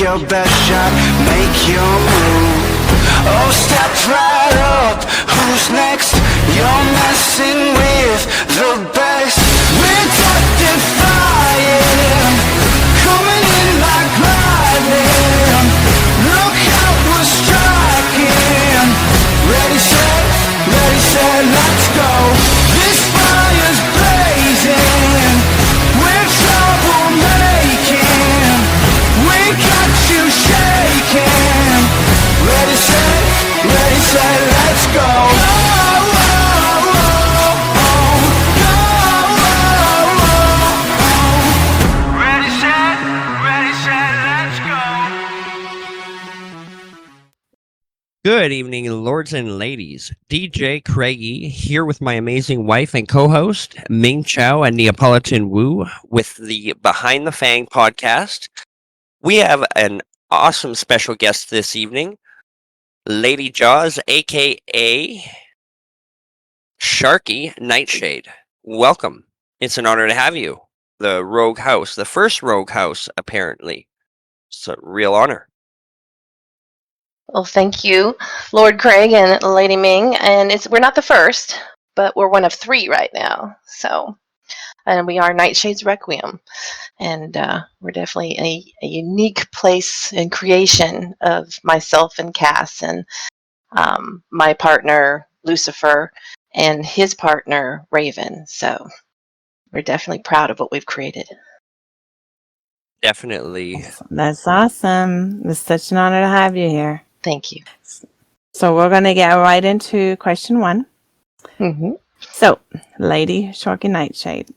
your best shot, make your move. Oh, step right up, who's next? You're messing with the best. We're death-defying, coming in like lightning. Look out, we're striking. Ready, set, let's go. This fire's blazing, we're troublemaking. We got you shaking. Ready, set, let's go. Ready, set, let's go. Good evening, lords and ladies. DJ Craigie here with my amazing wife and co-host, Ming Chow and Neapolitan Wu, with the Behind the Fang podcast. We have an awesome special guest this evening, Lady Jaws, aka Sharky Nightshade. Welcome. It's an honor to have you. The Rogue House, the first Rogue House, apparently. It's a real honor. Well, thank you, Lord Craig and Lady Ming. And we're not the first, but we're one of 3 right now. So, and we are Nightshade's Requiem. And we're definitely a unique place and creation of myself and Cass and my partner, Lucifer, and his partner, Raven. So we're definitely proud of what we've created. Definitely. That's awesome. It's such an honor to have you here. Thank you. So we're going to get right into question 1. Mm-hmm. So, Lady Sharky Nightshade,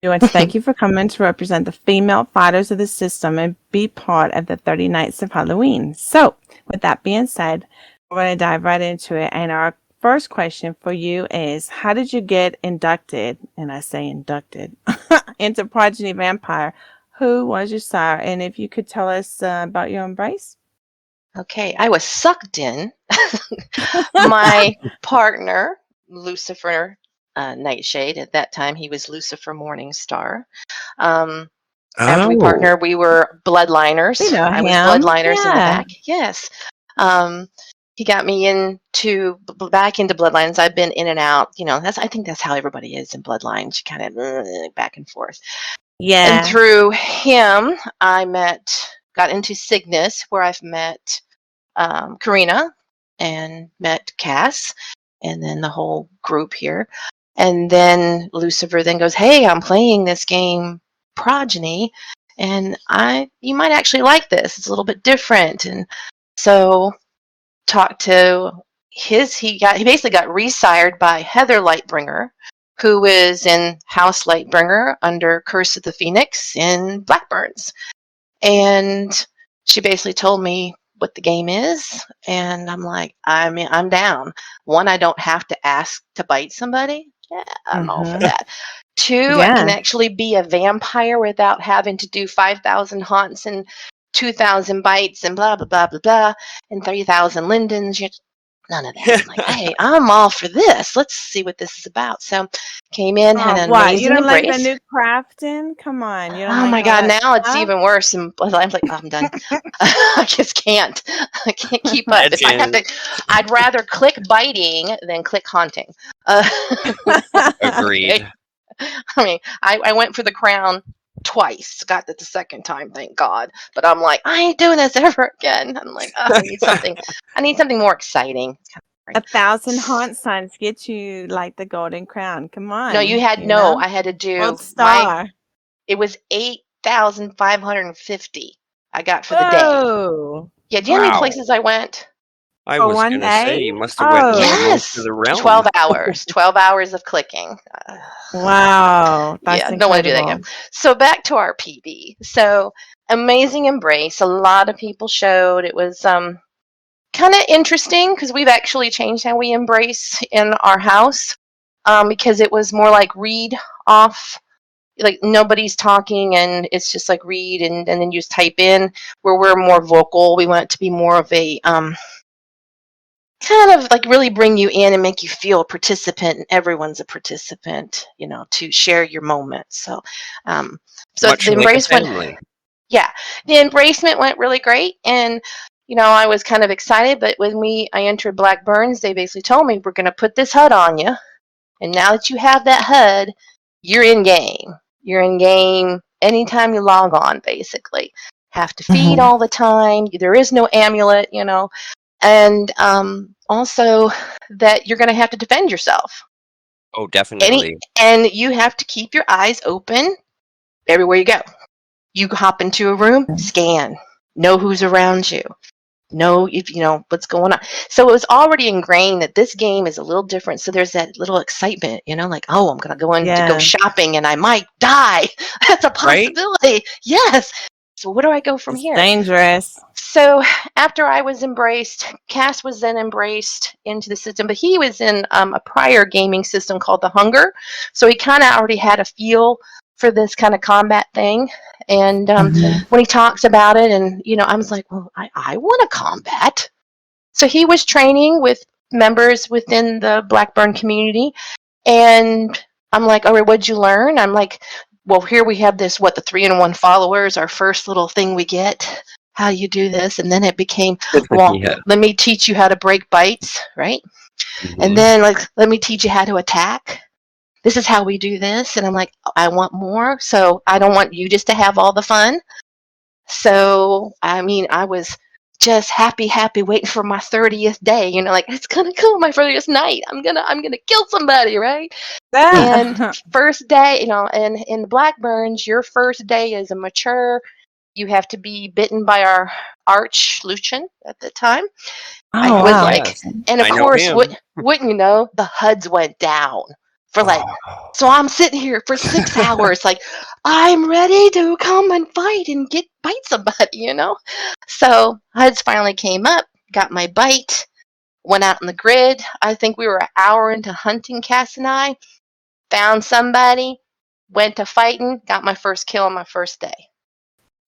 we want to thank you for coming to represent the female fighters of the system and be part of the 30 Nights of Halloween. So, with that being said, we're going to dive right into it. And our first question for you is, how did you get inducted, and I say inducted, into Progeny Vampire? Who was your sire? And if you could tell us about your embrace? Okay, I was sucked in. My partner, Lucifer Nightshade, at that time he was Lucifer Morningstar. After we partnered, we were bloodliners. I was bloodliners in the back. Yes. He got me back into bloodlines. I've been in and out. You know, I think that's how everybody is in bloodlines. You kind of back and forth. Yeah. And through him, I got into Cygnus, where I've met Karina and met Cass, and then the whole group here. And then Lucifer then goes, "Hey, I'm playing this game, Progeny, and you might actually like this. It's a little bit different." And so talked to he basically got resired by Heather Lightbringer, who is in House Lightbringer under Curse of the Phoenix in Blackburns. And she basically told me what the game is, and I'm like, I'm down. 1, I don't have to ask to bite somebody. Yeah, I'm all for that. 2, I can actually be a vampire without having to do 5,000 haunts and 2,000 bites and blah, blah, blah, blah, blah, and 3,000 lindens. None of that. I'm like, hey, I'm all for this. Let's see what this is about. So came in, had an amazing you don't embrace. like the new crafting? Come on. You don't Oh like my God, now it's stuff? even worse. And I'm like, oh, I'm done. I just can't. I can't keep up. If I have to, I'd rather click biting than click haunting. Agreed. I mean, I went for the crown twice. Got it the second time, thank God. But I'm like, I ain't doing this ever again. I'm like, oh, I need something. I need something more exciting. 1,000 haunt signs get you like the golden crown. Come on. No, I had to do Gold star. It was 8,550 I got for the day. Oh. Yeah, do you know how many places I went? I For was one going to day? say, you must have went Yes, to the realm. 12 hours. 12 hours of clicking. Wow. That's Yeah, don't want to do that again. So back to our PB. So amazing embrace. A lot of people showed. It was kind of interesting because we've actually changed how we embrace in our house because it was more like read off. Like nobody's talking and it's just like read and then you just type in, where we're more vocal. We want it to be more of a kind of like really bring you in and make you feel a participant, and everyone's a participant, you know, to share your moment. So the embrace went, Yeah, the embracement went really great, and I was kind of excited. But when I entered Black Burns, they basically told me we're going to put this HUD on you, and now that you have that HUD, you're in game. You're in game anytime you log on. Basically, have to feed all the time. There is no amulet, and also that you're going to have to defend yourself. Oh, definitely. And you have to keep your eyes open everywhere you go. You hop into a room, scan, know who's around you, know if you know what's going on. So it was already ingrained that this game is a little different. So there's that little excitement, like, oh, I'm gonna go in to go shopping and I might die. That's a possibility. Right? Yes. So where do I go from here? Dangerous. So after I was embraced, Cass was then embraced into the system, but he was in a prior gaming system called the Hunger. So he kind of already had a feel for this kind of combat thing. And when he talks about it, and I was like, well, I want to combat. So he was training with members within the Blackburn community, and I'm like, all right, what'd you learn? I'm like, well, here we have this, the 3-in-1 followers, our first little thing we get. How you do this, and then it became, well, let me teach you how to break bites, right? And then let me teach you how to attack. This is how we do this. And I'm like, I want more. So I don't want you just to have all the fun. So, I mean, I was just happy, waiting for my 30th day, like, it's going to come my 30th night. I'm going to kill somebody, right? And first day, and in Blackburns, your first day is a mature. You have to be bitten by our arch Lucian at the time. I was like, and of course, wouldn't you know, the HUDs went down for so I'm sitting here for 6 hours, like, I'm ready to come and fight and bite somebody, So HUDs finally came up, got my bite, went out in the grid. I think we were an hour into hunting, Cass and I, found somebody, went to fighting, got my first kill on my first day.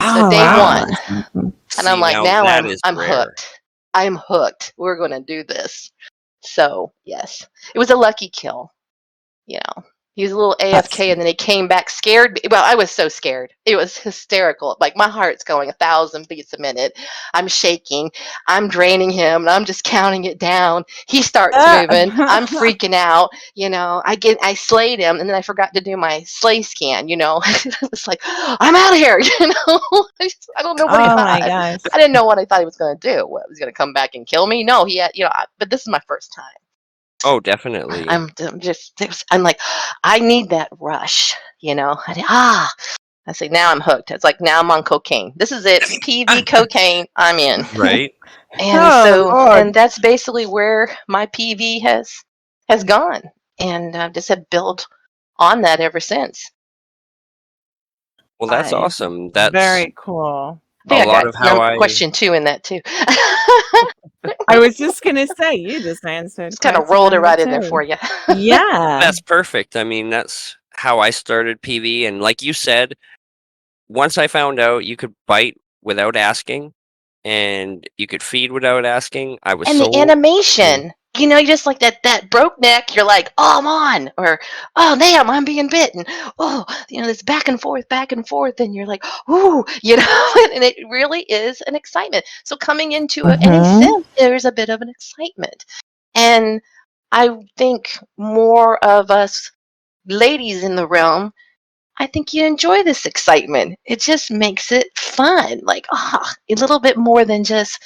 So day one. And I'm like, now I'm hooked. I'm hooked. We're going to do this. So, yes. It was a lucky kill. He was a little AFK, and then he came back scared. Well, I was so scared. It was hysterical. Like, my heart's going 1,000 beats a minute. I'm shaking. I'm draining him, and I'm just counting it down. He starts moving. I'm freaking out. I slayed him, and then I forgot to do my slay scan. It's like, I'm out of here. I don't know what he thought. My gosh. I didn't know what I thought he was going to do. What, was he going to come back and kill me? No, he had. But this is my first time. Oh, definitely. I'm like, I need that rush, I say, now I'm hooked. It's like, now I'm on cocaine. This is it. PV cocaine. I'm in. Right. And and that's basically where my PV has gone. And I've just have built on that ever since. Well, that's awesome. That's very cool. A lot of how I question 2 in that too. I was just gonna say, you just answered. Just kind of rolled it right in there for you. Yeah, that's perfect. I mean, that's how I started PV, and like you said, once I found out you could bite without asking, and you could feed without asking, I was the animation. You just like that broke neck, you're like, oh, I'm on, or, oh, damn, I'm being bitten. Oh, this back and forth, and you're like, ooh, and it really is an excitement. So coming into any sim, there's a bit of an excitement. And I think more of us ladies in the realm, I think you enjoy this excitement. It just makes it fun. Like, a little bit more than just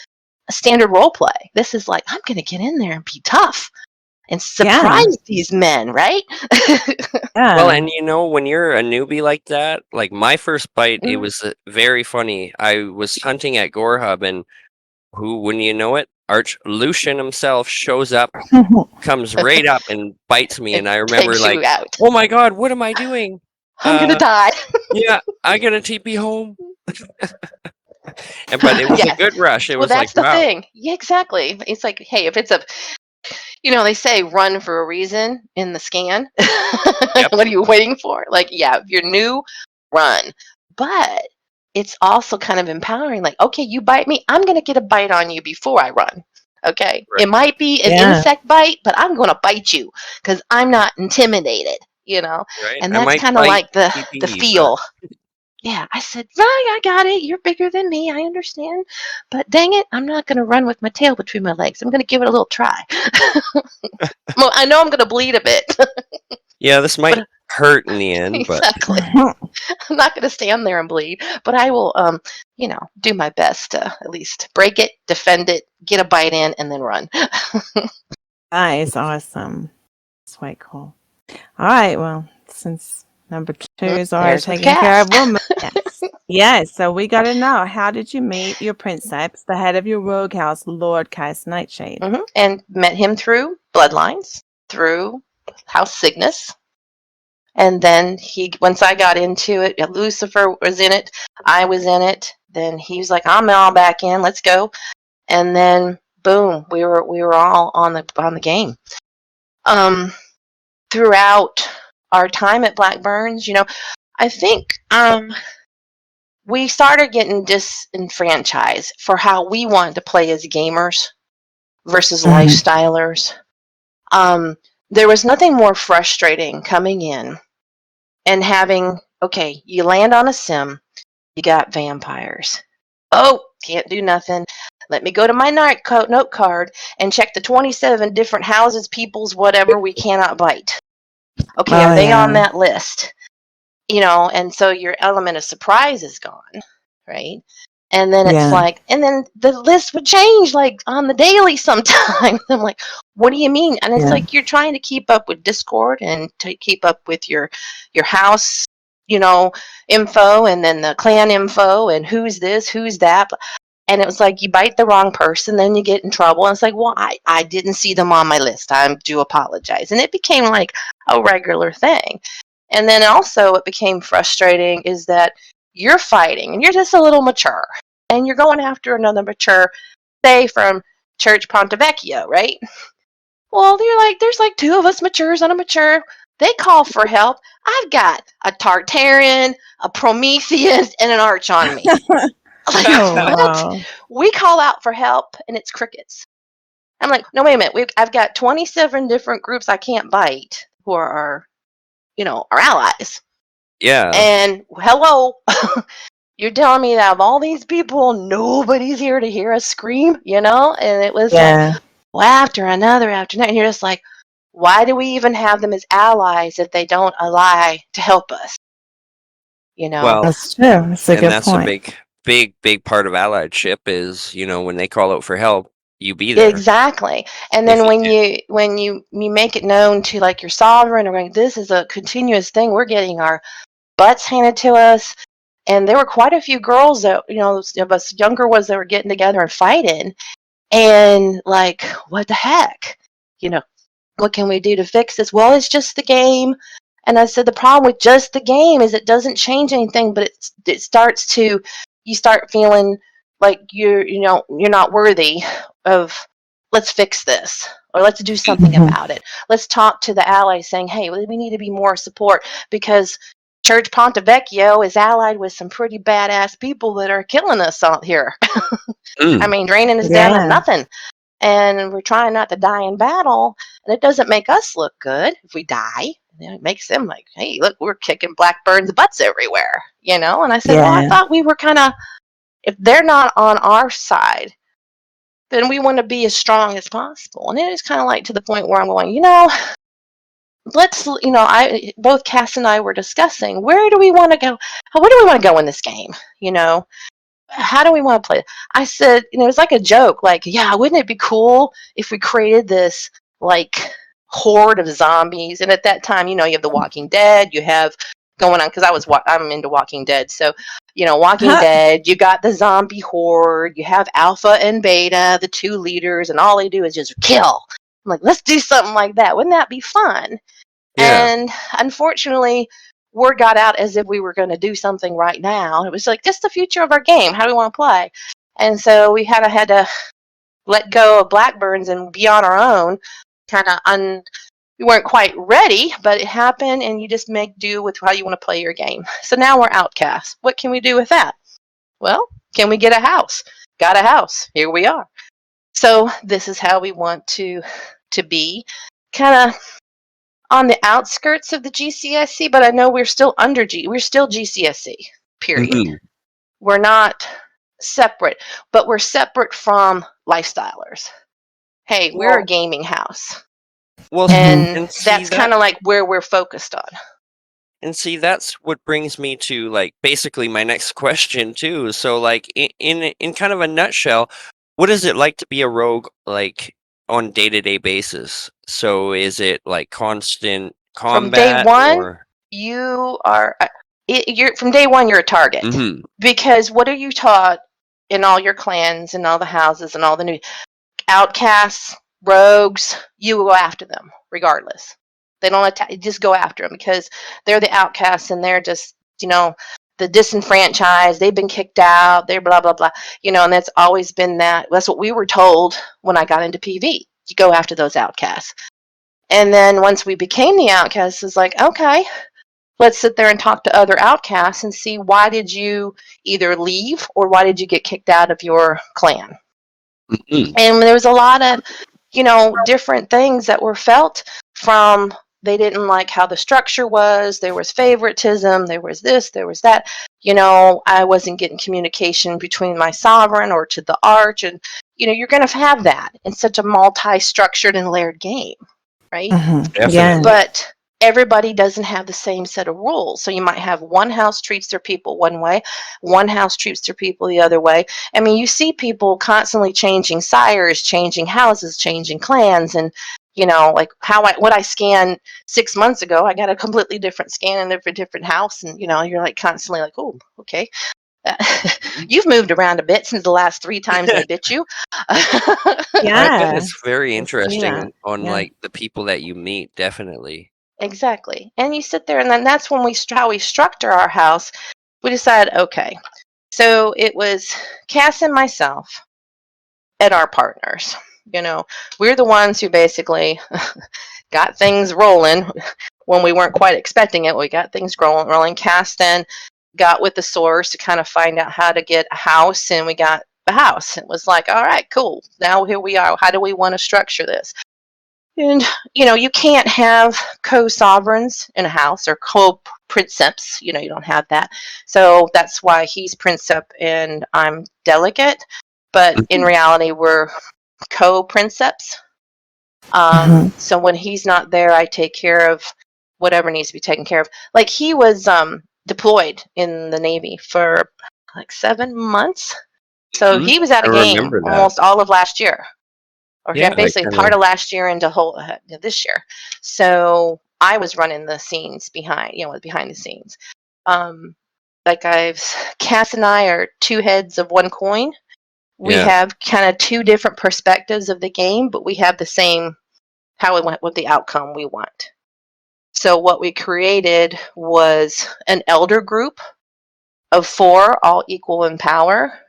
a standard role play. This is like, I'm going to get in there and be tough and surprise these men, right? Well, and when you're a newbie like that, like my first bite, it was very funny. I was hunting at Gore Hub, and wouldn't you know it, Arch Lucian himself shows up, comes right up and bites me, and I remember like, oh my god, what am I doing? I'm going to die. Yeah, I got to TP home. But it was a good rush. It was that's like, the thing. Yeah, exactly. It's like, hey, if it's they say run for a reason in the scan. Yep. What are you waiting for? Like, yeah, if you're new, run. But it's also kind of empowering. Like, okay, you bite me, I'm going to get a bite on you before I run. Okay, right. It might be an insect bite, but I'm going to bite you because I'm not intimidated. Right. And that's kind of like the feel. Yeah, I said, right, I got it. You're bigger than me. I understand. But dang it, I'm not going to run with my tail between my legs. I'm going to give it a little try. Well, I know I'm going to bleed a bit. Yeah, this might But hurt in the end, but exactly. I'm not going to stand there and bleed, but I will, do my best to at least break it, defend it, get a bite in, and then run. That is awesome. It's quite cool. All right. Well, since number two is already There's with taken care Cass. of, we'll move next. Yes. So we got to know, how did you meet your princeps, the head of your rogue house, Lord Cass Nightshade? And met him through bloodlines, through House Cygnus. And then once I got into it, Lucifer was in it, I was in it. Then he was like, "I'm all back in. Let's go." And then boom, we were all on the game. Throughout our time at Blackburns, I think we started getting disenfranchised for how we wanted to play as gamers versus lifestylers. There was nothing more frustrating coming in and having, okay, you land on a sim, you got vampires. Oh, can't do nothing. Let me go to my note card and check the 27 different houses, peoples, whatever we cannot bite. Okay, are they on that list? And so your element of surprise is gone, right? And then it's like, and then the list would change like on the daily sometimes. I'm like, what do you mean? And it's like you're trying to keep up with Discord and to keep up with your house, info, and then the clan info and who's this, who's that. And it was like you bite the wrong person, then you get in trouble. And it's like, well, I didn't see them on my list. I do apologize. And it became like a regular thing. And then also what became frustrating is that you're fighting and you're just a little mature and you're going after another mature, say from Church Ponte Vecchio, right? Well, there's like two of us matures and a mature. They call for help. I've got a Tartarian, a Prometheus, and an Arch on me. Like, what? Wow. We call out for help and it's crickets. I'm like, no, wait a minute. I've got 27 different groups I can't bite who are our allies. yeah. And hello, you're telling me that of all these people, nobody's here to hear us scream, And it was like, well, after another, and you're just like, why do we even have them as allies if they don't ally to help us? Well, that's true. That's a and good that's point. a big part of alliedship is, when they call out for help, you be there. Exactly. And then when you make it known to like your sovereign, or like, this is a continuous thing, we're getting our butts handed to us. And there were quite a few girls that, of us younger ones that were getting together and fighting. And like, what the heck? What can we do to fix this? Well, it's just the game. And I said, the problem with just the game is it doesn't change anything, but it starts to, you start feeling like you're not worthy of, let's fix this, or let's do something about it. Let's talk to the allies saying, hey, we need to be more support because Church Ponte Vecchio is allied with some pretty badass people that are killing us out here. I mean, draining us down to nothing. And we're trying not to die in battle. And it doesn't make us look good if we die. It makes them like, hey, look, we're kicking Blackburn's butts everywhere, And I said, well, I thought we were kind of, if they're not on our side, then we want to be as strong as possible. And it is kind of like to the point where I'm going, let's, both Cass and I were discussing, where do we want to go? Where do we want to go in this game? How do we want to play? I said, it was like a joke, like, yeah, wouldn't it be cool if we created this like horde of zombies? And at that time, you have The Walking Dead, you have going on, because I'm into Walking Dead, so Walking Dead, you got the zombie horde, you have Alpha and Beta, the two leaders, and all they do is just kill. I'm like, let's do something like that. Wouldn't that be fun? Yeah. And unfortunately, word got out as if we were going to do something right now. It was like, just the future of our game. How do we want to play? And so we had to let go of Blackburns and be on our own. We weren't quite ready, but it happened, and you just make do with how you want to play your game. So now we're outcasts. What can we do with that? Well, can we get a house? Got a house. Here we are. So this is how we want to be, kind of on the outskirts of the GCSC, but I know we're still GCSC. period. Mhm. We're not separate, but we're separate from lifestylers. Hey, we're a Well, gaming house. well, And and see that's that, kind of like where we're focused on. and see that's what brings me to like basically my next question too. So, like in kind of a nutshell, what is it like to be a rogue like on day-to-day basis? So, is it like constant From day combat one, or? you are you're from day one you're a target. Mhm. Because what are you taught in all your clans and all the houses and all the new outcasts, rogues? You go after them regardless. They don't attack, you just go after them because they're the outcasts and they're just, the disenfranchised. They've been kicked out. They're blah blah blah. And that's always been that. That's what we were told when I got into PV. You go after those outcasts. And then once we became the outcasts, it's like, okay, let's sit there and talk to other outcasts and see, why did you either leave or why did you get kicked out of your clan? Mhm. And there was a lot of, different things that were felt from. They didn't like how the structure was. There was favoritism. There was this, there was that. I wasn't getting communication between my sovereign or to the arch. And, you're going to have that in such a multi-structured and layered game, right? Yeah. Definitely. But everybody doesn't have the same set of rules. So you might have one house treats their people one way, one house treats their people the other way. I mean, you see people constantly changing sires, changing houses, changing clans, and like what I scanned 6 months ago, I got a completely different scan in a different house, and you're like constantly like, oh, okay. Mhm. You've moved around a bit since the last 3 times they bit you. I bet Yeah. it's very I see that. interesting on Yeah. like the people that you meet. Definitely. Exactly. And you sit there, and then that's when how we structure our house. We decided, okay, so it was Cass and myself and our partners. We're the ones who basically got things rolling when we weren't quite expecting it. We got things rolling. Cass then got with the source to kind of find out how to get a house, and we got the house. It was like, all right, cool. Now here we are. How do we want to structure this? And you can't have co-sovereigns in a house or co-princeps. You don't have that. So that's why he's princeps and I'm delegate. But in Mhm. reality, we're co-princeps. Mhm. So when he's not there, I take care of whatever needs to be taken care of. Like, he was deployed in the Navy for like 7 months. So Mhm. he was out I of game remember that. almost all of last year, or Yeah, I basically kind part of. of last year into whole this year. So I was running the scenes behind the scenes. Um, like Cass and I are two heads of one coin. We Yeah. have kind of two different perspectives of the game, but we have the same how we went with the outcome we want. So what we created was an elder group of 4, all equal in power.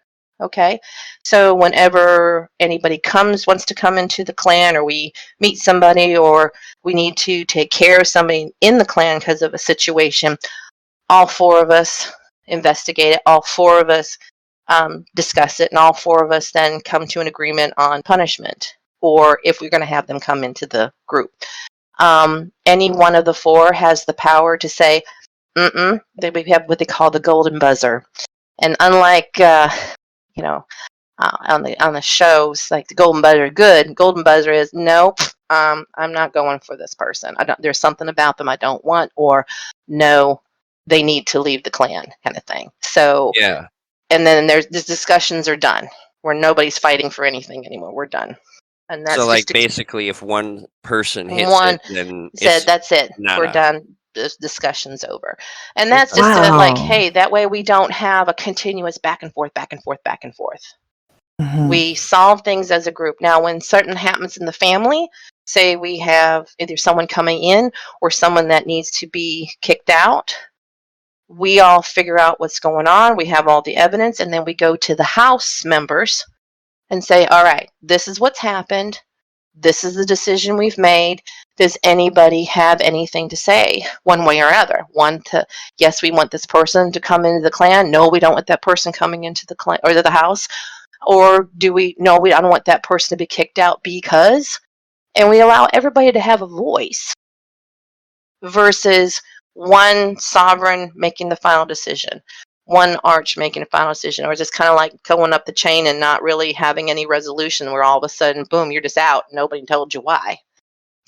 Okay. So whenever anybody wants to come into the clan, or we meet somebody, or we need to take care of somebody in the clan because of a situation, all 4 of us investigate it, all 4 of us discuss it, and all 4 of us then come to an agreement on punishment, or if we're going to have them come into the group. Any one of the 4 has the power to say, mm-mm. We have what they call the golden buzzer. And unlike, on the shows, like the golden buzzer, good. Golden buzzer is, nope, I'm not going for this person. There's something about them I don't want, or no, they need to leave the clan, kind of thing. So, Yeah. and then the discussions are done, where nobody's fighting for anything anymore. We're done. And So, that's like, just basically, if one person hits it, one then said, it's that's it, we're nada. done. This discussion's over. And that's Okay. just like, Wow. hey, that way we don't have a continuous back and forth, back and forth, back and forth. Mhm. We solve things as a group. Now, when something happens in the family, say we have either someone coming in or someone that needs to be kicked out, we all figure out what's going on. We have all the evidence, and then we go to the house members and say, all right, this is what's happened. This is the decision we've made. Does anybody have anything to say one way or other? Yes, we want this person to come into the clan. No, we don't want that person coming into the clan or to the house. Or do we, no, I don't want that person to be kicked out because, and we allow everybody to have a voice versus one sovereign making the final decision. one arch making a final decision, or just kind of like going up the chain and not really having any resolution, where all of a sudden, boom, you're just out. Nobody told you why,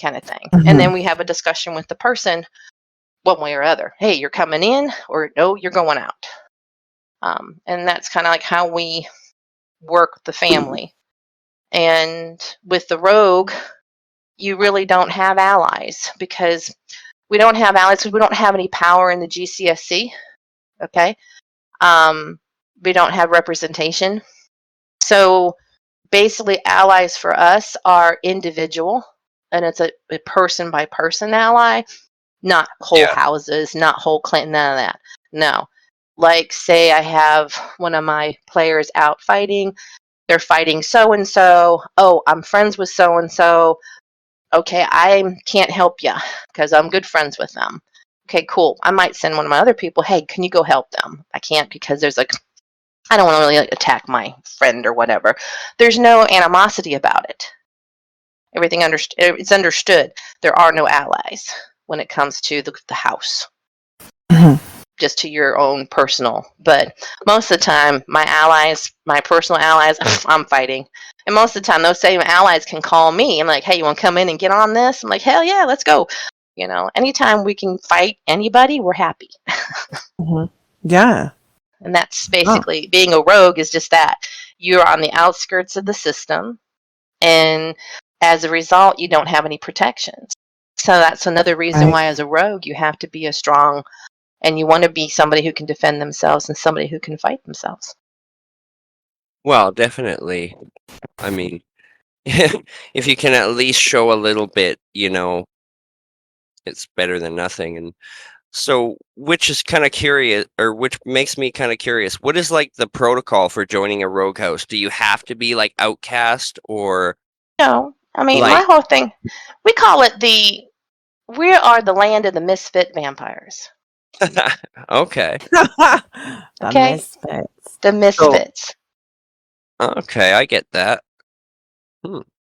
kind of thing. And then we have a discussion with the person, one way or other. Hey, you're coming in, or no, you're going out. And that's kind of like how we work the family. And with the rogue, you really don't have allies, because we don't have allies because we don't have any power in the GCSC. Okay. We don't have representation. So basically, allies for us are individual, and it's a person by person ally, not whole houses, not whole clan, none of that. No. Like, say I have one of my players out fighting, they're fighting so and so. Oh, I'm friends with so and so. Okay, I can't help you because I'm good friends with them. Okay, cool. I might send one of my other people, hey, can you go help them? I can't because there's like, I don't want to really attack my friend or whatever. There's no animosity about it. Everything it's understood. There are no allies when it comes to the house. Just to your own personal. But most of the time, my allies, my personal allies, I'm fighting. And most of the time, those same allies can call me. I'm like, hey, you want to come in and get on this? I'm like, hell yeah, let's go. You know, anytime we can fight anybody, we're happy. Yeah. And that's basically being a rogue is just that. You're on the outskirts of the system. And as a result, you don't have any protections. So that's another reason why, as a rogue, you have to be a strong, and you want to be somebody who can defend themselves and somebody who can fight themselves. Well, definitely. I mean, if you can at least show a little bit, you know, it's better than nothing. And so, which is kind of curious, or which makes me kind of curious, what is like the protocol for joining a rogue house? Do you have to be like outcast, or? No, I mean, like, my whole thing, we call it we are the land of the misfit vampires. Okay. The Okay? misfits. The misfits. Okay, I get that.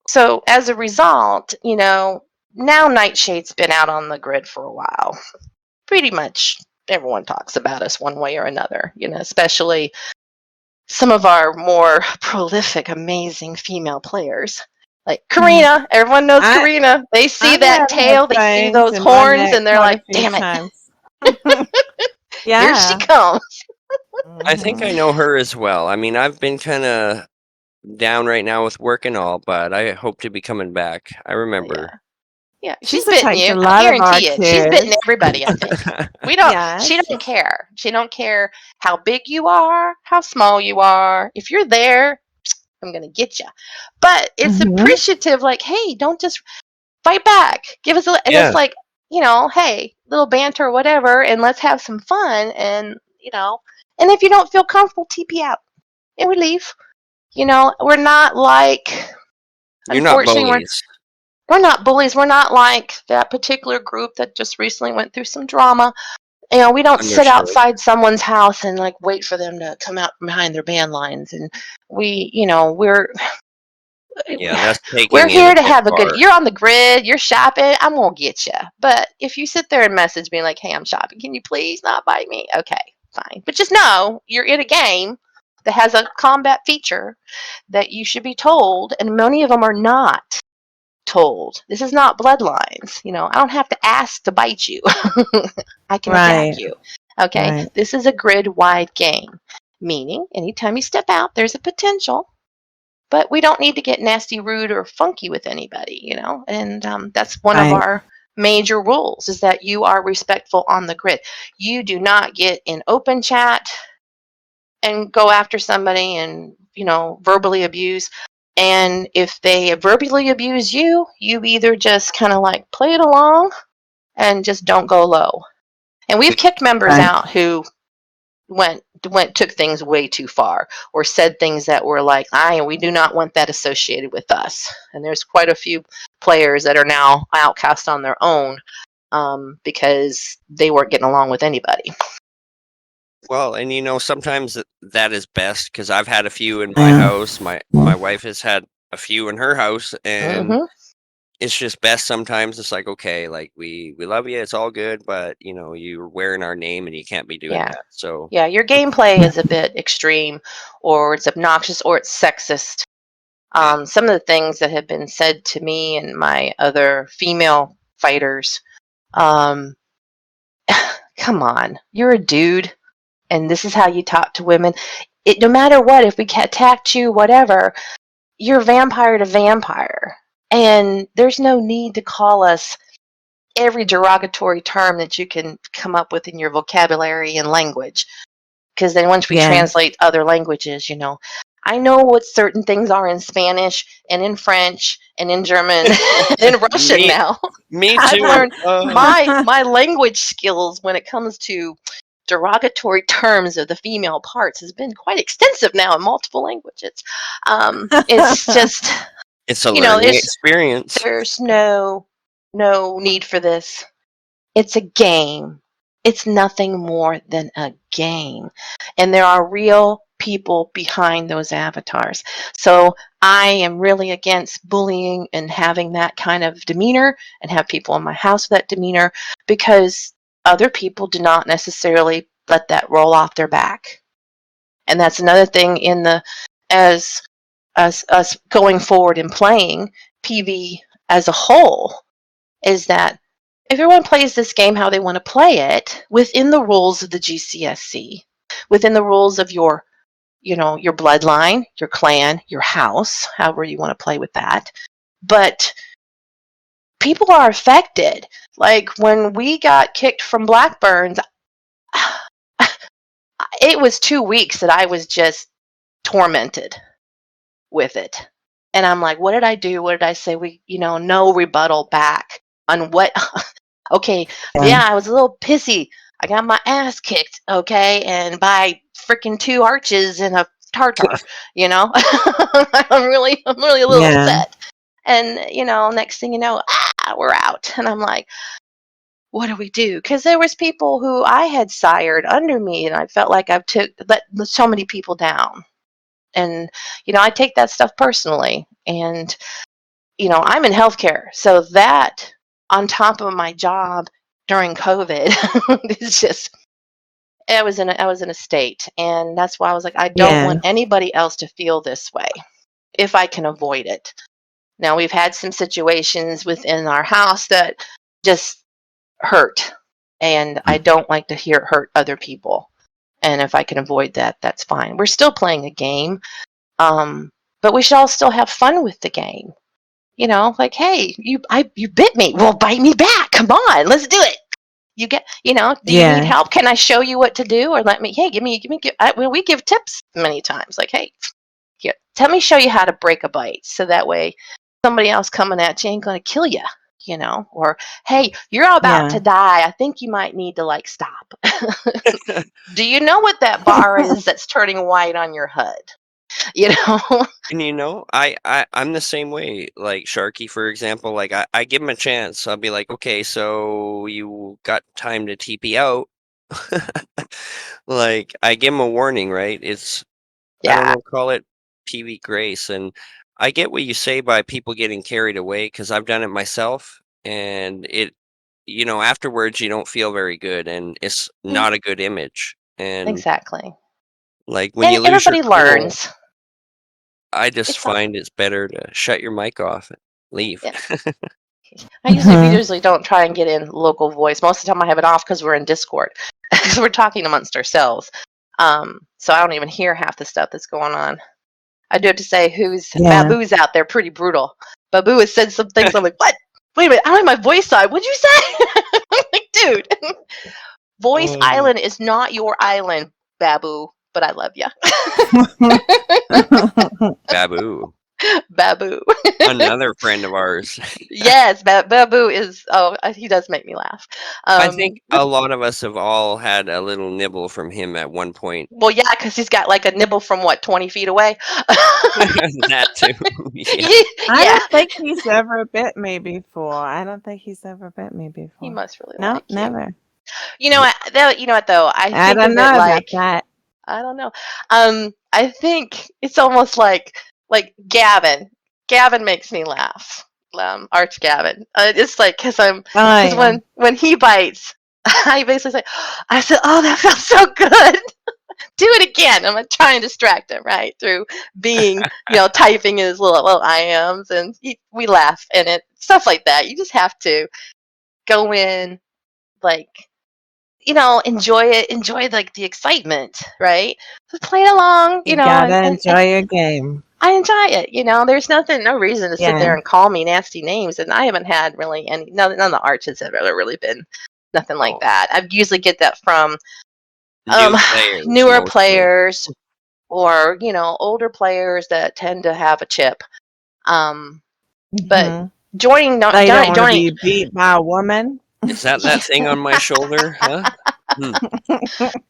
So as a result, you know, now Nightshade's been out on the grid for a while. Pretty much everyone talks about us one way or another, you know, especially some of our more prolific, amazing female players. Like Karina, everyone knows Karina. They see that tail, they see those horns, and they're like, damn it. Here she comes. I think I know her as well. I mean, I've been kind of down right now with work and all, but I hope to be coming back. I remember. Yeah, She's she's bitten attacked you. a I lot of our guarantee it. She's bitten kids. everybody, I think. We don't. She don't care. She don't care how big you are, how small you are. If you're there, I'm gonna get you. But it's appreciative. Like, hey, don't just fight back. Give us a. And it's like, you know, hey, little banter or whatever, and let's have some fun. And you know, and if you don't feel comfortable, TP out, and we leave. You know, we're not like. You're not Unfortunately, bullies. we're not bullies. We're not like that particular group that just recently went through some drama. You know, we don't sit outside someone's house and like wait for them to come out from behind their band lines. And we, you know, we're that's taking we're it here a to bit have a good. far. You're on the grid. You're shopping. I'm gonna get you. But if you sit there and message me like, "Hey, I'm shopping. Can you please not bite me?" Okay, fine. But just know you're in a game that has a combat feature that you should be told, and many of them are not told. This is not bloodlines. You know, I don't have to ask to bite you. I can attack you. Okay. This is a grid wide game, meaning anytime you step out, there's a potential, but we don't need to get nasty, rude, or funky with anybody, you know, and that's one of our major rules is that you are respectful on the grid. You do not get in open chat and go after somebody and, you know, verbally abuse. And if they verbally abuse you, you either just kind of like play it along and just don't go low. And we've kicked members out who took things way too far or said things that were like, we do not want that associated with us. And there's quite a few players that are now outcast on their own because they weren't getting along with anybody. Well, and you know, sometimes that is best because I've had a few in my house. My wife has had a few in her house, and it's just best sometimes. It's like, okay, like we love you, it's all good, but you know, you're wearing our name and you can't be doing Yeah. that. So Yeah, your gameplay is a bit extreme, or it's obnoxious, or it's sexist. yeah. Some of the things that have been said to me and my other female fighters, um, come on, you're a dude, and this is how you talk to women. No matter what, if we attacked you, whatever, you're vampire to vampire, and there's no need to call us every derogatory term that you can come up with in your vocabulary and language. Because then once we Yeah. translate other languages, I know what certain things are in Spanish and in French and in German and in Russian Me now. me I've too. learned my language skills when it comes to derogatory terms of the female parts has been quite extensive now in multiple languages. It's just, It's a learning there's experience. there's no need for this. It's a game. It's nothing more than a game. And there are real people behind those avatars. So I am really against bullying and having that kind of demeanor and have people in my house with that demeanor, because other people do not necessarily let that roll off their back. And that's another thing as us going forward and playing PV as a whole, is that everyone plays this game how they want to play it within the rules of the GCSC, within the rules of your bloodline, your clan, your house, however you want to play with that. But people are affected. Like when we got kicked from Blackburns, it was 2 weeks that I was just tormented with it. And I'm like, what did I do? What did I say? No rebuttal back on what. Okay, yeah, I was a little pissy. I got my ass kicked, okay, and by freaking two arches and a tartar, I'm really a little Yeah. upset. And next thing you know, we're out, and I'm like, what do we do? Because there was people who I had sired under me, and I felt like I've let so many people down, and I take that stuff personally, and I'm in healthcare, so that on top of my job during COVID is just. I was in a state, and that's why I was like, I don't Yeah. want anybody else to feel this way if I can avoid it. Now we've had some situations within our house that just hurt, and I don't like to hear it hurt other people. And if I can avoid that, that's fine. We're still playing a game, but we should all still have fun with the game. Like, hey, you bit me. Well, bite me back. Come on, let's do it. Do you need Yeah. help? Can I show you what to do? Or hey, we give tips many times. Like, hey, here, show you how to break a bite. So that way somebody else coming at you ain't going to kill you, or, hey, you're about Yeah. to die. I think you might need to stop. Do you know what that bar is that's turning white on your HUD? You know? And I'm the same way. Like Sharky, for example, like I give him a chance. I'll be like, okay, so you got time to TP out. Like I give him a warning, right? I don't Yeah, know, call it PV grace. And I get what you say by people getting carried away because I've done it myself, and afterwards you don't feel very good, and it's mhm, not a good image. And exactly. like when And you lose your everybody cool, learns. I just It's all, find it's better to shut your mic off and leave. yeah. We usually don't try and get in local voice. Most of the time I have it off because we're in Discord. Because we're talking amongst ourselves. So I don't even hear half the stuff that's going on. I do have to say, Yeah. Babu's out there pretty brutal. Babu has said some things. I'm like, what? Wait a minute, I don't have my voice on. What'd you say? I'm like, dude, Voice Um, Island is not your island, Babu. But I love you, Babu, Babu. another friend of ours. Yes, Babu is. Oh, he does make me laugh. I think But a lot of us have all had a little nibble from him at one point. well, yeah, because he's got like a nibble from what, 20 feet away. That too. Yeah. I Yeah, don't think he's ever bit me before. I don't think he's ever bit me he before. must really No, like you. never. You know what though? I I think don't of it know about like, that. I don't know. I think it's almost like Gavin. Gavin makes me laugh. Arch Gavin. It's like because Oh, because yeah. when he bites, I basically say, I said, "Oh, that felt so good." Do it again. I'm gonna try and distract him, right, through being, typing his little IMs, and we laugh and it stuff like that. You just have to go in, like, enjoy it, enjoy like the excitement, right? Just play it along, You gotta and enjoy your game. I enjoy it. There's no reason to sit Yeah. there and call me nasty names, and I haven't had really any. None of the arches have ever really been nothing like Oh, that. I usually get that from new players newer mostly. players or older players that tend to have a chip. But Mhm. joining They don't want to joining be beat by a woman. Is that thing on my shoulder? Huh? Hmm.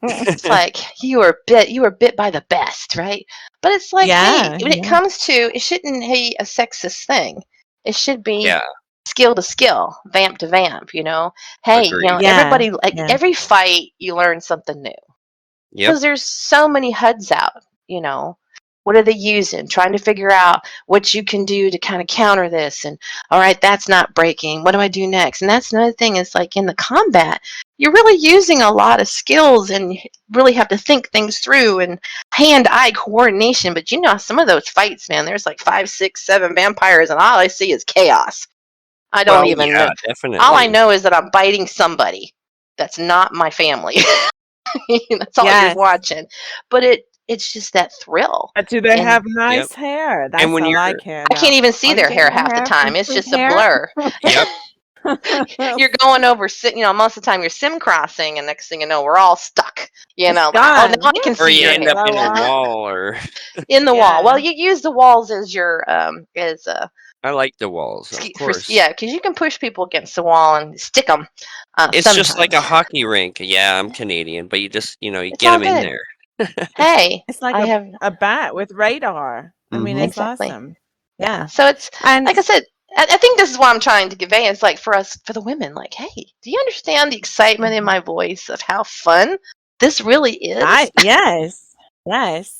it's like you were bit by the best, right? But it's like, hey, Yeah, when it yeah. comes to, it shouldn't be a sexist thing. It should be Yeah, skill to skill, vamp to vamp. Hey, agreed. Yeah, everybody, like, yeah. every fight you learn something new. Yep. Because there's so many HUDs out. What are they using? Trying to figure out what you can do to kind of counter this. And all right, that's not breaking. What do I do next? And that's another thing, is like in the combat, you're really using a lot of skills and you really have to think things through and hand-eye coordination. But some of those fights, man, there's like 5, 6, 7 vampires, and all I see is chaos. I don't Well, even know. yeah, All I definitely. know is that I'm biting somebody that's not my family. That's all you're Yes. watching. But it's just that thrill. But do they And have Yep. nice hair? And That's when all I you're care I can't about. even see Are you their getting hair your half the hair time. from It's sweet just a hair? blur. yep, You're going over, most of the time you're sim crossing, and next thing you know, we're all stuck. It's Like, oh, gone. now I can or see you your end hair up in a Blow up. wall, or in the wall. Well, Yeah. you use the walls as your I like the walls, of course. yeah, because you can push people against the wall and stick them. It's just like Sometimes a hockey rink. Yeah, I'm Canadian, but you just you it's get all them in good. there. Hey, It's like I have a bat with radar. I mean, Hmm. it's exactly. awesome. Yeah. Yeah. So it's And like I said, I think this is what I'm trying to convey. It's like for us, for the women, like, hey, do you understand the excitement in Mhm. my voice of how fun this really is? yes. Yes.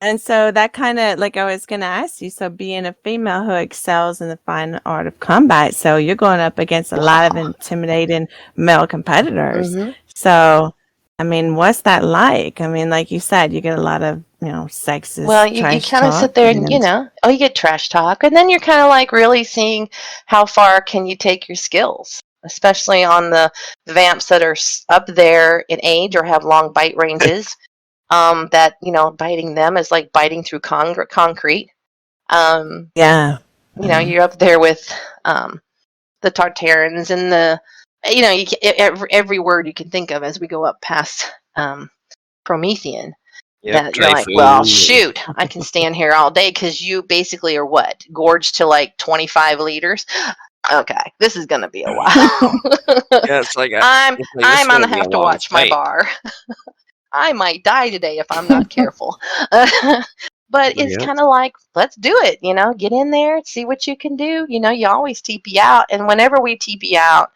And so that kind of like I was going to ask you, so being a female who excels in the fine art of combat, so you're going up against a lot of intimidating male competitors. Hmm. So, I mean, what's that like? I mean, like you said, you get a lot of, Well, sexist you trash kind of talk sit there and, and you get trash talk, and then you're kind of like really seeing how far can you take your skills, especially on the vamps that are up there in age or have long bite ranges. That biting them is like biting through concrete. Um, yeah. Mhm. you're up there with the Tartarans and every word you can think of as we go up past Promethean. Yep, That you're like, well, Dreyfu. shoot, I can stand here all day because you basically are what, gorged to like 25 liters. Okay, this is gonna be a while. Yeah, it's like this is I'm gonna gonna be a have to long watch my fight. bar. I might die today if I'm not careful. But it's Yep. kind of like, let's do it. Get in there, see what you can do. You always TP out, and whenever we TP out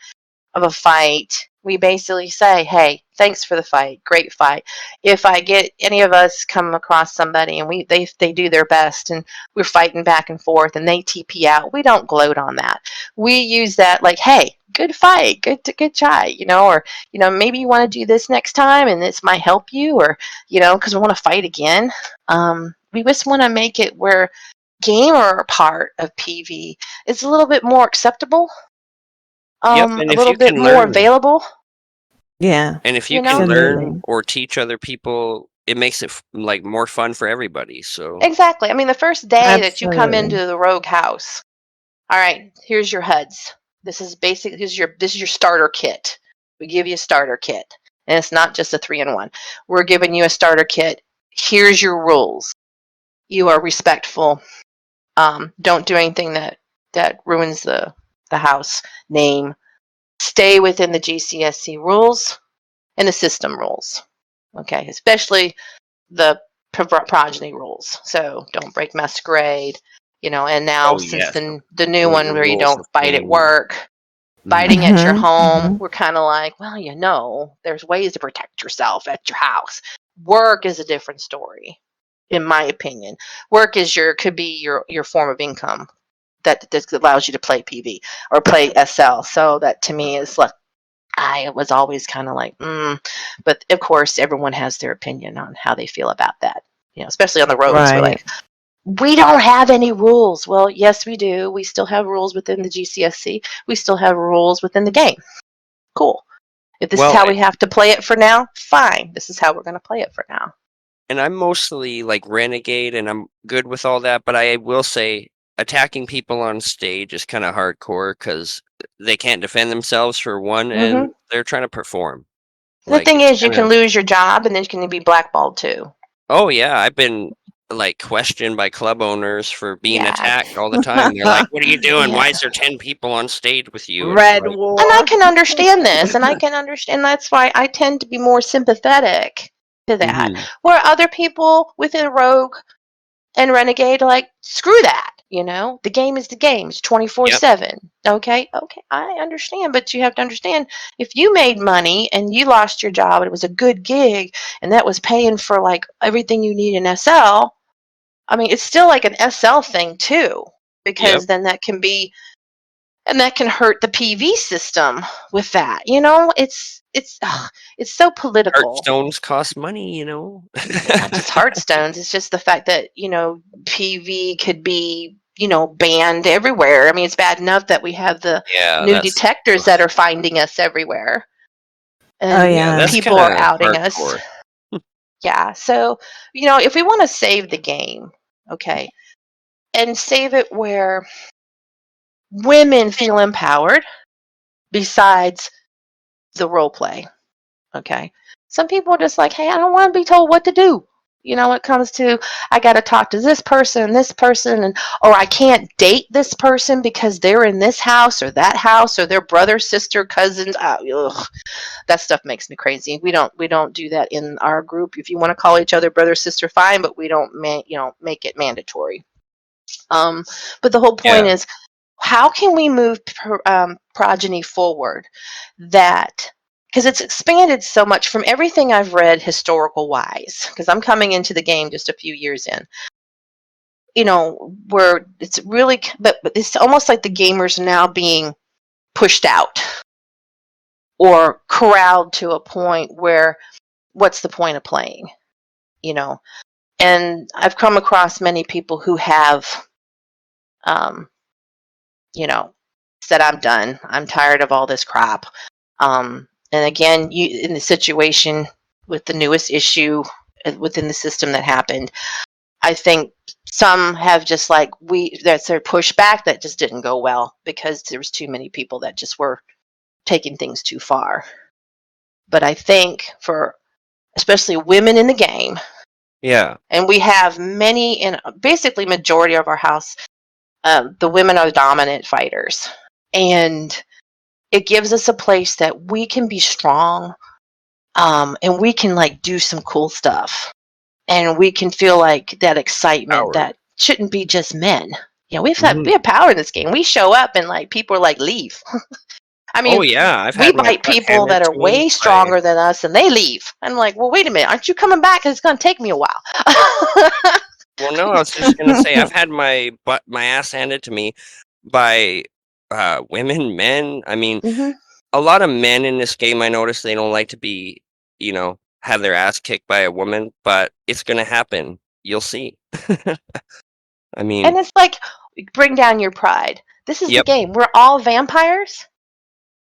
of a fight, we basically say, hey, thanks for the fight, great fight. If I get any of us come across somebody and they do their best and we're fighting back and forth and they TP out, we don't gloat on that. We use that like, hey, good fight, good try, or maybe you want to do this next time and this might help you, or because we want to fight again. We just want to make it where gamer part of PV is a little bit more acceptable, Yep, and a if little you bit can more learn available, Yeah. and if you you can know? learn Absolutely. or teach other people, it makes it like more fun for everybody. So, Exactly. I mean, the first day that you come Absolutely. into the rogue house, all right, here's your HUDs. This is your starter kit. We give you a starter kit. And it's not just a 3-in-1. We're giving you a starter kit. Here's your rules. You are respectful. Don't do anything that ruins the house name. Stay within the GCSC rules and the system rules. Okay, especially the progeny rules. So don't break masquerade, and now oh since yes, the new those one are where you rules don't of bite at Fang. work, Mhm. biting at your Mhm. home, Mhm. we're kind of like, well, there's ways to protect yourself at your house. Work is a different story, in my opinion. Work is could be your form of income. that allows you to play PV or play SL. So that to me is like, I was always kind of like, but of course everyone has their opinion on how they feel about that. Especially on the roads. We're Right. like, we don't have any rules. Well, yes, we do. We still have rules within the GCSC. We still have rules within the game. Cool. If this is Well, how we have to play it for now, fine. This is how we're going to play it for now. and I'm mostly like renegade, and I'm good with all that. But I will say, attacking people on stage is kind of hardcore because they can't defend themselves for one, and they're trying to perform. The thing it's is, you can lose your job, and then you can be blackballed too. Oh yeah, I've been like questioned by club owners for being Yeah. attacked all the time. They're like, "What are you doing? Yeah. Why is there 10 people on stage with you?" And Red like, War. And I can understand this, and I can understand that's why I tend to be more sympathetic to that. Mhm. Where other people within Rogue and Renegade are like, screw that. The game is the game. It's 24/7. Okay, I understand, but you have to understand if you made money and you lost your job and it was a good gig and that was paying for like everything you need in SL. I mean, it's still like an SL thing too, because Yep. then that can be, and that can hurt the PV system with that. It's so political. Hearthstones cost money. Not just Hearthstones. It's just the fact that PV could be banned everywhere. I mean, it's bad enough that we have the Yeah, new that's detectors that are finding us everywhere, Oh, and yeah. that's people kind are of outing us. hardcore. Yeah. So if we want to save the game, okay, and save it where women feel empowered besides the role play. Okay. Some people are just like, hey, I don't want to be told what to do. When it comes to, I got to talk to this person, and or I can't date this person because they're in this house or that house or their brother, sister, cousins. That stuff makes me crazy. We don't do that in our group. If you want to call each other brother, sister, fine, but we don't make it mandatory. But the whole point Yeah. is, how can we move Progeny forward that, because it's expanded so much from everything I've read historical wise, because I'm coming into the game just a few years in, where it's really, but it's almost like the gamers now being pushed out or corralled to a point where what's the point of playing, and I've come across many people who have um, said, I'm done. I'm tired of all this crap. And again, in the situation with the newest issue within the system that happened, I think some have just like, that's their pushback that just didn't go well because there was too many people that just were taking things too far. But I think for especially women in the game, Yeah. and we have many in basically majority of our house, the women are the dominant fighters. And it gives us a place that we can be strong, and we can like do some cool stuff, and we can feel like that excitement Powered. that shouldn't be just men. We Mhm. have power in this game. We show up and like people are like, leave. I mean, Oh yeah, I've we had my bite butt people hammered that are to 'em way by. stronger than us and they leave. I'm like, well, wait a minute, aren't you coming back? 'Cause it's going to take me a while. Well, no, I was just gonna say I've had my ass handed to me by women, men. I mean, Hmm. a lot of men in this game, I notice they don't like to be, have their ass kicked by a woman, but it's gonna happen. You'll see. I mean, And it's like, bring down your pride. This is the yep. game. We're all vampires,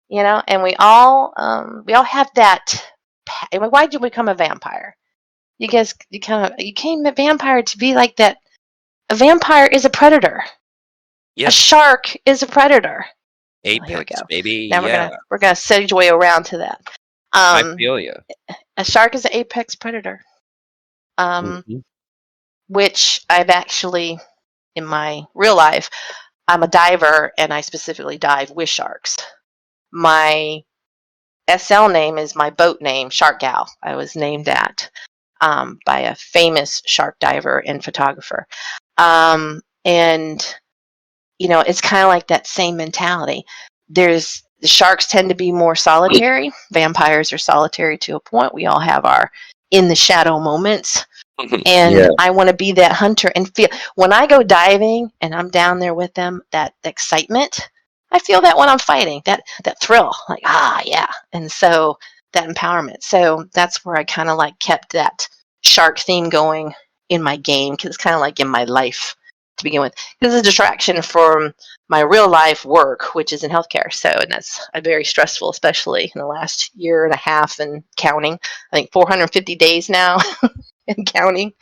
and we all have that. Why did you become a vampire? You guys, you came a vampire to be like that. A vampire is a predator. A Yep. shark is a predator. Oh, here we Apex, go. baby. Now Yeah, we're gonna segue around to that. I Um, feel you. a shark is an apex predator, Mhm. which I've actually, in my real life, I'm a diver and I specifically dive with sharks. My SL name is my boat name, Shark Gal. I was named that by a famous shark diver and photographer. And it's kind of like that same mentality. The sharks tend to be more solitary. Vampires are solitary to a point. We all have our in the shadow moments And I want to be that hunter and feel when I go diving and I'm down there with them, that excitement. I feel that when I'm fighting, that thrill, like, yeah. And so that empowerment. So that's where I kind of like kept that shark theme going in my game, because it's kind of like in my life to begin with. This is a distraction from my real life work, which is in healthcare. So, and that's very stressful, especially in the last year and a half and counting. I think 450 days now and counting.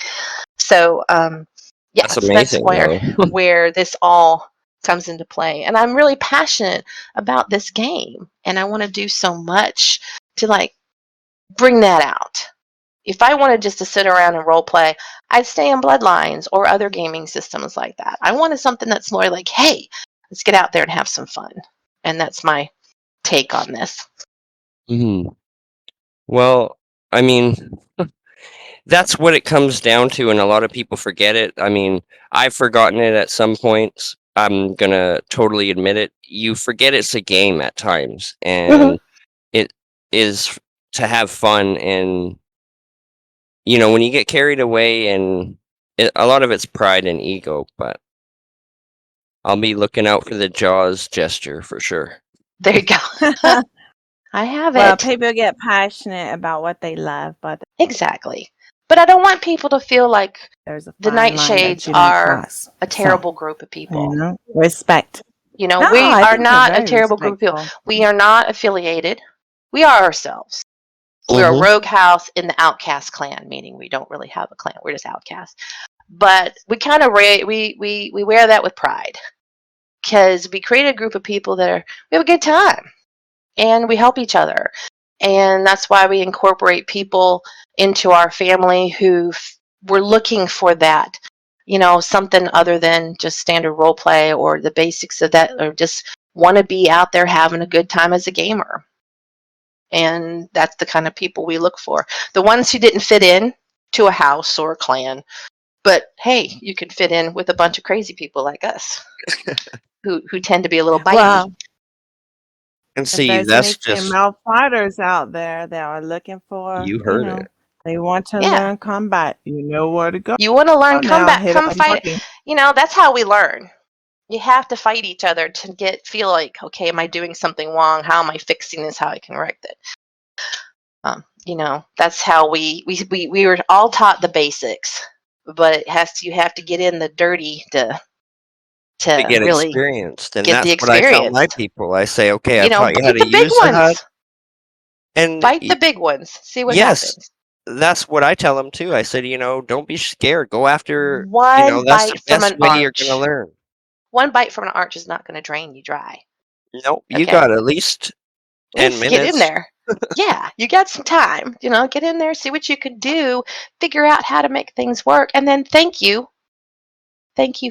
So, That's so that's amazing, though. where this all comes into play. And I'm really passionate about this game, and I want to do so much to like bring that out. If I wanted just to sit around and role play, I'd stay in Bloodlines or other gaming systems like that. I wanted something that's more like, hey, let's get out there and have some fun. And that's my take on this. Hmm. Well, I mean, that's what it comes down to, and a lot of people forget it. I mean, I've forgotten it at some points. I'm gonna totally admit it. You forget it's a game at times, and it is to have fun. And when you get carried away, and a lot of it's pride and ego, but I'll be looking out for the Jaws gesture for sure. There you go. I have Well, it. people get passionate about what they love, but Exactly. But I don't want people to feel like there's a the fine line that Nightshades you don't are cross. a terrible group of people. Respect. You know, No, we I are think you're not a very terrible group of people. respectful. We are not affiliated. We are ourselves. We're a Mhm. rogue house in the outcast clan, meaning we don't really have a clan. We're just outcasts. But we kind of we wear that with pride, because we create a group of people we have a good time and we help each other. And that's why we incorporate people into our family who were looking for that, something other than just standard role play or the basics of that, or just want to be out there having a good time as a gamer. And that's the kind of people we look for. The ones who didn't fit in to a house or a clan, but hey, you can fit in with a bunch of crazy people like us who tend to be a little bitey. Well, And if see, there's any that's just female fighters out there that are looking for, you heard it. they want to Yeah. learn combat, you know where to go. You want to learn Now, combat, hit come up fight. Sharky. That's how we learn. You have to fight each other to feel like, okay, am I doing something wrong? How am I fixing this? How I can correct it? That's how we were all taught the basics, but you have to get in the dirty to To get really experienced, and get the that's what I tell my experience. people. I say, okay, I taught you how Fight to the big use the HUD, ones. and Fight the big ones. See what yes, happens. that's what I tell them too. I said, don't be scared. Go after, One that's the bite from best an way you're gonna arch. learn. One bite from an arch is not going to drain you dry. Nope, you Okay. got at least 10 Let's get in minutes. there. Yeah, you got some time. Get in there, see what you can do, figure out how to make things work, and then thank you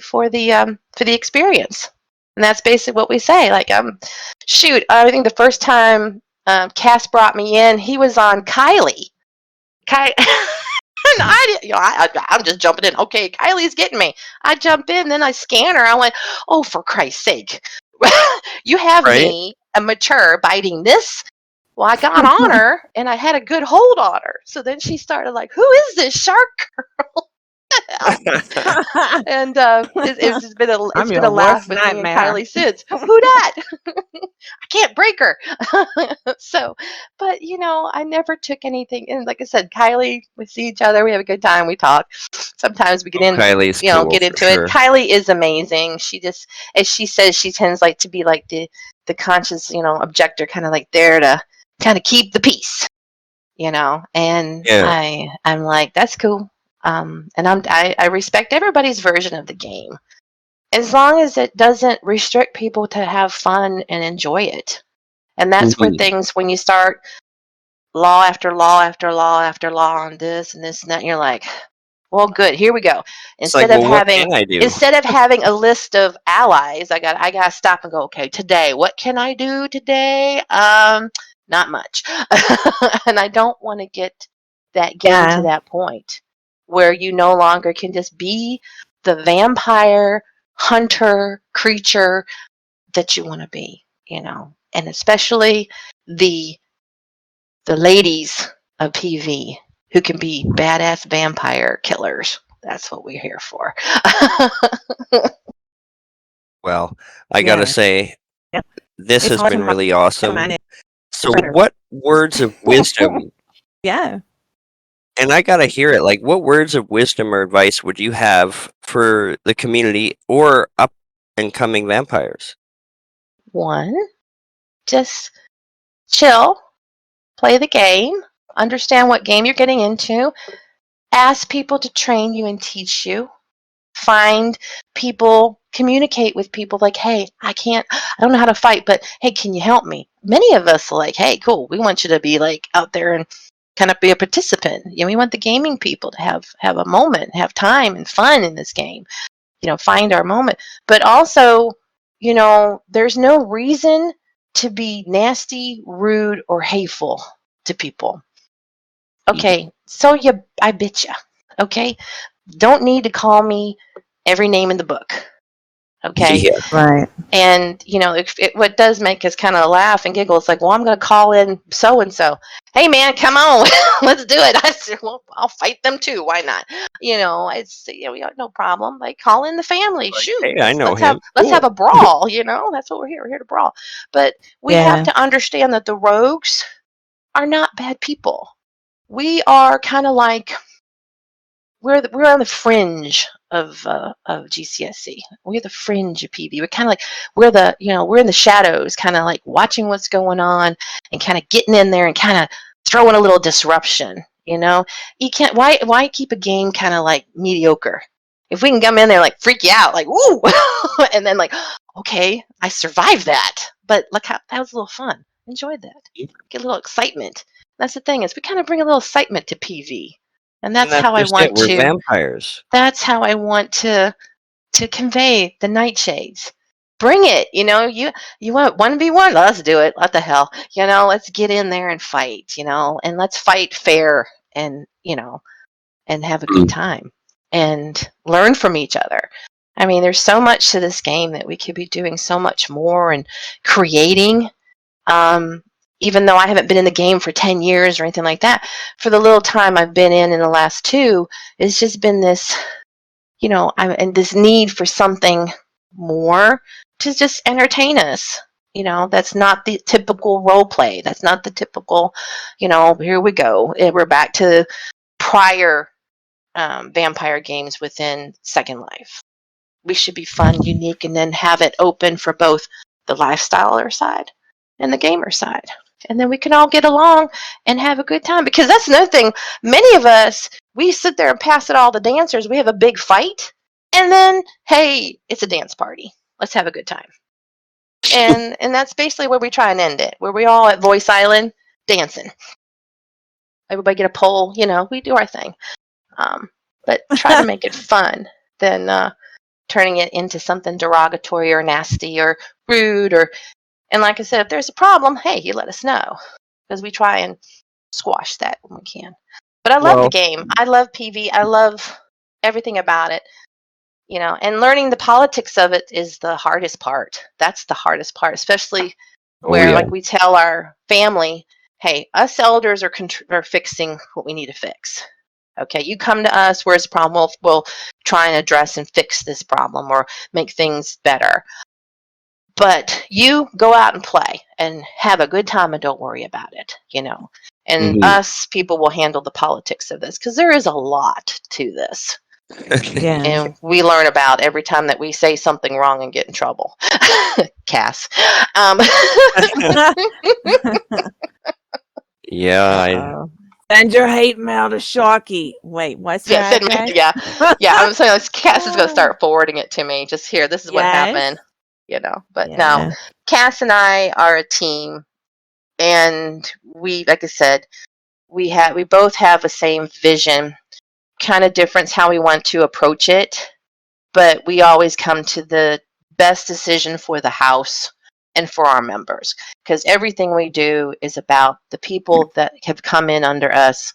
for the experience. And that's basically what we say. Like, shoot, I think the first time Cass brought me in, he was on Kylie. And I'm just jumping in. Okay, Kylie's getting me. I jump in, then I scan her. I went, oh, for Christ's sake. You have Right? me, a mature, biting this. Well, I got on her, and I had a good hold on her. So then she started like, who is this shark girl? And it's been I'm a your laugh worst with me and nightmare. Kylie since. Who dat? I can't break her. So, but I never took anything. And like I said, Kylie, we see each other, we have a good time, we talk. Sometimes we get in, Kylie's cool get for into it. sure. Kylie is amazing. She just, as she says, she tends like to be like the conscious, objector, kind of like there to kind of keep the peace, and Yeah. I'm like, that's cool. And I respect everybody's version of the game, as long as it doesn't restrict people to have fun and enjoy it. And that's where Mhm. things, when you start law after law after law after law on this and this and that, and you're like, well, good, here we go. It's like, Instead of well, what having can I do? a list of allies, I gotta stop and go, okay, today, what can I do today? Not much. And I don't want to get that game to Yeah. that point where you no longer can just be the vampire hunter creature that you want to be, and especially the ladies of PV. who can be badass vampire killers. That's what we're here for. Well, I gotta Yeah. say, Yep. this It's has hard been to really awesome. find it So, better. what words of wisdom, Yeah. and I gotta hear it, like, what words of wisdom or advice would you have for the community or up and coming vampires? One, just chill, play the game, understand what game you're getting into, ask people to train you and teach you, find people, communicate with people like, hey, I don't know how to fight, but hey, can you help me? Many of us are like, hey, cool, we want you to be like out there and kind of be a participant. We want the gaming people to have a moment, have time and fun in this game, find our moment. But also, there's no reason to be nasty, rude, or hateful to people. Okay, so I bit you. Okay, don't need to call me every name in the book. Okay, Yeah. Right. and what does make us kind of laugh and giggle, it's like, well, I'm going to call in so and so. Hey man, come on, let's do it. I said, well, I'll fight them too. Why not? It's we got no problem. Like, call in the family. Like, Shoot, hey, I know let's have him. let's have Cool. a brawl. That's what we're here. We're here to brawl. But we have Yeah. to understand that the rogues are not bad people. We are kind of like we're on the fringe of GCSC. We're the fringe of PV. We're kind of like we're in the shadows, kind of like watching what's going on and kind of getting in there and kind of throwing a little disruption. You can't. Why keep a game kind of like mediocre? If we can come in there like freak you out, like woo, and then like okay, I survived that. But look how that was a little fun. Enjoyed that. Get a little excitement. That's the thing is we kind of bring a little excitement to PV. And And that's just it. We're vampires. that's how I want to convey the nightshades. Bring it, you want 1v1, let's do it. What the hell? Let's get in there and fight, and let's fight fair and, and have a good time and learn from each other. I mean, there's so much to this game that we could be doing so much more and creating. Even though I haven't been in the game for 10 years or anything like that, for the little time I've been in the last 2, it's just been this, and this need for something more to just entertain us. That's not the typical role play. That's not the typical, here we go. We're back to prior vampire games within Second Life. We should be fun, unique, and then have it open for both the lifestyler side and the gamer side. And then we can all get along and have a good time. Because that's another thing. Many of us, we sit there and pass it all the dancers. We have a big fight. And then, hey, it's a dance party. Let's have a good time. And that's basically where we try and end it. Where we all at Voice Island dancing. Everybody get a pole. We do our thing. But try to make it fun. Then turning it into something derogatory or nasty or rude and like I said, if there's a problem, hey, you let us know because we try and squash that when we can. But I love the game. I love PV. I love everything about it. And learning the politics of it is the hardest part. That's the hardest part, especially where like we tell our family, hey, us elders are fixing what we need to fix. Okay, you come to us. Where's the problem? We'll try and address and fix this problem or make things better. But you go out and play and have a good time and don't worry about it, And us people will handle the politics of this because there is a lot to this. Yeah. And we learn about every time that we say something wrong and get in trouble. Cass. Yeah. Send your hate mail to Sharky. Wait, what's your address? Yeah. I'm saying Cass is going to start forwarding it to me. Just here, this is what happened. But no, Cass and I are a team, and we, like I said, we both have the same vision, kind of difference how we want to approach it, but we always come to the best decision for the house and for our members, because everything we do is about the people that have come in under us,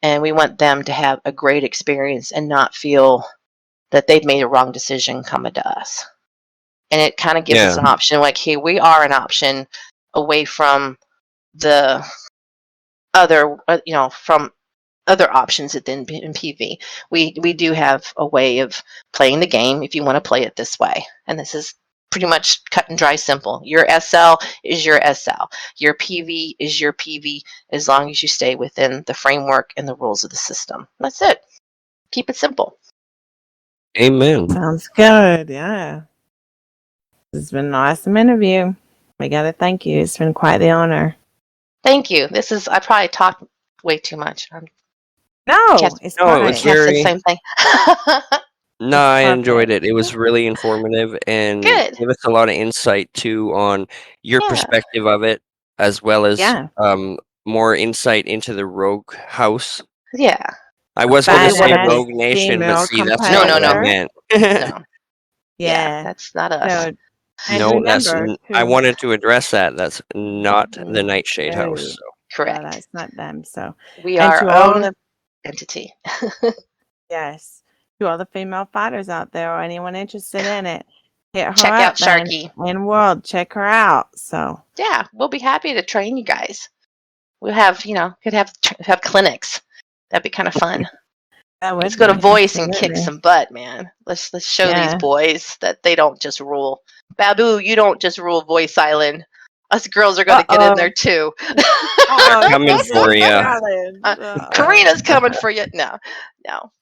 and we want them to have a great experience and not feel that they've made a wrong decision coming to us. And it kind of gives us an option, like, hey, we are an option away from the other, from other options in PV. We do have a way of playing the game if you want to play it this way, and this is pretty much cut and dry simple. Your SL is your SL. Your PV is your PV as long as you stay within the framework and the rules of the system. That's it. Keep it simple. Amen. Sounds good. Yeah. It's been an awesome interview. We got to thank you. It's been quite the honor. Thank you. I probably talked way too much. No, Yes. it's No, it fine. was Yes, the very. same thing. No, It's I enjoyed perfect. it. It was really informative and Good. gave us a lot of insight too on your Yeah. perspective of it, as well as Yeah. more insight into the Rogue House. Yeah. I was going to say Badass Rogue Nation, but female see, that's No, not no, what I no. competitor. meant. No. Yeah, Yeah. that's not us. So, and No, that's. remember, I to wanted to address that. That's not the Nightshade no, House. So. Correct. that's not them. So, We and are to our all own the entity. yes, to all the female fighters out there or anyone interested in it, hit her Check up, out man. Sharky. And world, check her out. So, Yeah, we'll be happy to train you guys. We'll have, could have clinics. That'd be kind of fun. that would Let's go to be, Voice and kick absolutely. some butt, man. Let's show these Yeah. boys that they don't just rule. Babu, you don't just rule Voice Island. Us girls are gonna get in there too. They're coming for you. Karina's coming for you. No.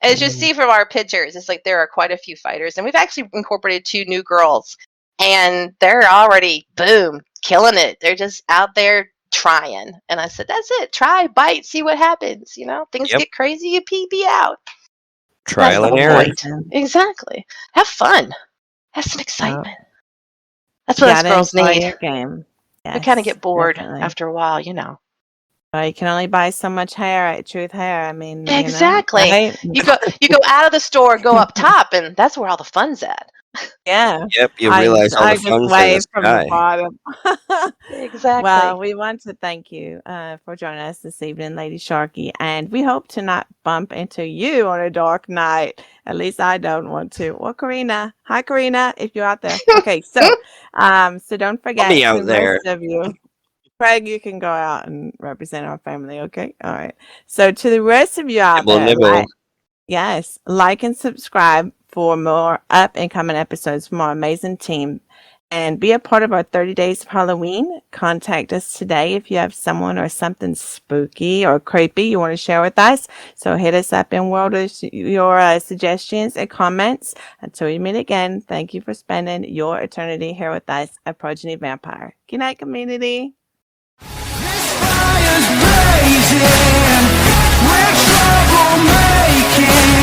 As you see from our pictures, it's like there are quite a few fighters, and we've actually incorporated 2 new girls, and they're already boom killing it. They're just out there trying, and I said, "That's it. Try, bite, see what happens. Things Yep. get crazy, you PB out. Trial That's and the error. point. Exactly. Have fun. Have some excitement. That's You what us gotta girls enjoy need. your game. We kind of Yes, get bored definitely. after a while, You can only buy so much hair at Truth Hair. I mean, Exactly. right? You go out of the store, go up top, and that's where all the fun's at. Yeah. Yep, you realize all I the just fun's in the waved from the sky. bottom. Exactly. Well, we want to thank you for joining us this evening, Lady Sharky, and we hope to not bump into you on a dark night. At least I don't want to. Or Karina. Hi, Karina, if you're out there. Okay, so don't forget me the out there. rest of you. Craig, you can go out and represent our family, okay? All right. So to the rest of you out Nibble, there, nibble. like and subscribe for more up and coming episodes from our amazing team. And be a part of our 30 Days of Halloween. Contact us today if you have someone or something spooky or creepy you want to share with us. So hit us up in world of your suggestions and comments. Until we meet again, thank you for spending your eternity here with us at Progeny Vampire. Good night, community. Fire's blazing, we're troublemaking.